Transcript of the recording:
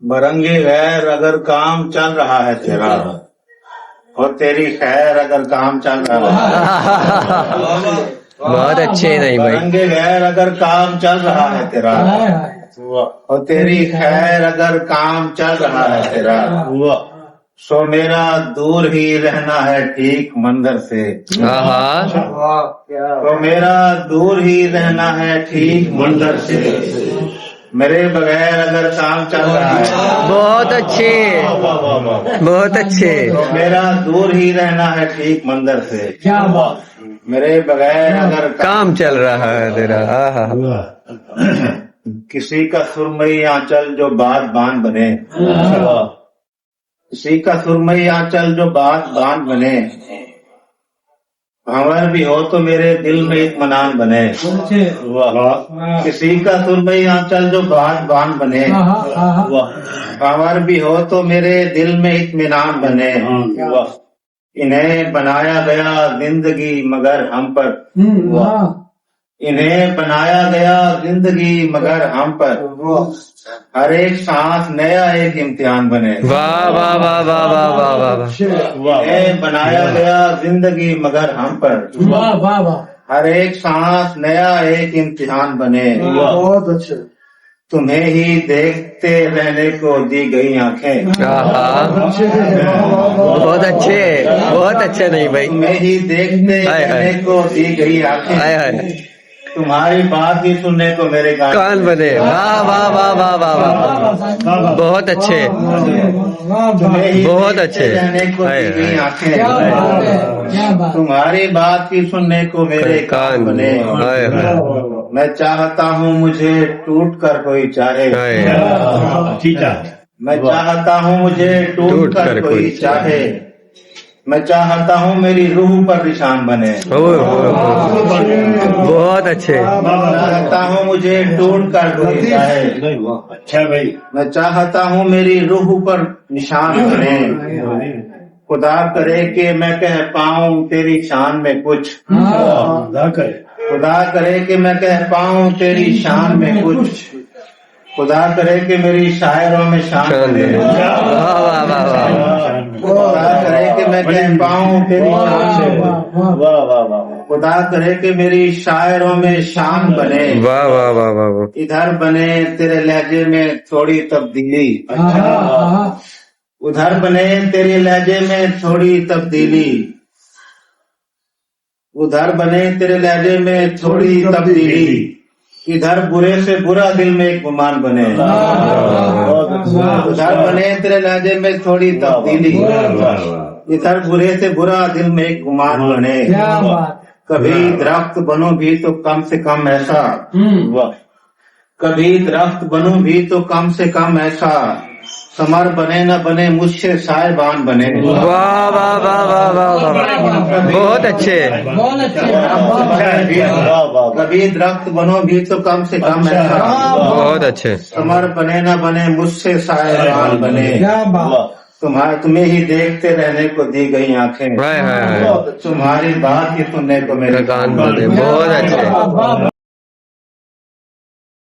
برنگی غیر اگر کام چل رہا ہے تیرا اور تیری خیر اگر کام چل رہا ہے بہت اچھے نہیں بھائی. برنگی غیر اگر کام چل رہا ہے تیرا اور تیری خیر اگر کام چل رہا ہے تیرا سو میرا دور ہی رہنا ہے ٹھیک منظر سے. تو میرا دور ہی رہنا ہے ٹھیک منظر سے. میرے بغیر اگر کام چل رہا ہے بہت اچھے بہت اچھے. تو میرا دور ہی رہنا ہے ٹھیک منظر سے. میرے بغیر اگر کام چل رہا ہے تیرا. کسی کا سرمئی آنچل جو بات بان بنے کسی کا سرمئی آنچل جو بات بان بنے بھنور بھی ہو تو میرے دل میں اطمینان بنے. کسی کا سرمئی آنچل جو بات بان بنے بھنور بھی ہو تو میرے دل میں اطمینان بنے. انہیں بنایا گیا زندگی مگر ہم پر انہیں بنایا گیا زندگی مگر ہم پر ہر ایک سانس نیا ایک امتحان بنے. واہ واہ واہ واہ واہ واہ واہ. انہیں بنایا گیا زندگی مگر ہم پر ہر ایک سانس نیا ایک امتحان بنے. بہت اچھا. تمہیں ہی دیکھتے رہنے کو دی گئی آنکھیں بہت اچھے بہت اچھے نہیں بھائی. تمہیں ہی دیکھتے رہنے کو دی گئی آنکھیں تمہاری بات ہی سننے کو میرے کان بنے. واہ واہ واہ واہ واہ واہ. بہت اچھے بہت اچھے. رہنے کو دی گئی آنکھیں تمہاری بات ہی سننے کو میرے کان بنے. میں چاہتا ہوں مجھے ٹوٹ کر کوئی چاہے میں چاہتا ہوں مجھے ٹوٹ کر کوئی چاہے میں چاہتا ہوں میری روح پر نشان بنے. بہت اچھے. چاہتا ہوں مجھے ٹوٹ کر کوئی چاہے اچھا بھائی. میں چاہتا ہوں میری روح پر نشان بنے. خدا کرے کہ میں کہہ پاؤں تیری شان میں کچھ خدا کرے کہ میں کہہ پاؤں تیری شان میں کچھ خدا کرے کہ میری شاعروں میں شان بنے. خدا کرے کہ میں کہہ پاؤں تیری شان میں خدا کرے کہ میری شاعروں میں شان بنے. واہ واہ واہ واہ. ادھر بنے تیرے لہجے میں تھوڑی تبدیلی ادھر بنے تیرے لہجے میں تھوڑی تبدیلی ادھر بنے تیرے لہجے میں تھوڑی تبدیلی ادھر برے سے برا دل میں ایک گمان بنے. ادھر بنے تیرے لہجے میں تھوڑی تبدیلی ادھر برے سے برا دل میں ایک گمان بنے. کبھی درخت بنو بھی تو کم سے کم ایسا کبھی درخت بنو بھی تو کم سے کم ایسا ثمر بنے نہ بنے مجھ سے صاحبان بنے. واہ واہ واہ واہ واہ. بہت اچھے. کبھی درخت بنو بھی تو کم سے کم ایسا بہت اچھے. ثمر بنے نہ بنے مجھ سے صاحبان بنے. تمہیں ہی دیکھتے رہنے کو دی گئی آنکھیں تمہاری بات ہی سننے کو میرے کان بنے. بہت اچھے.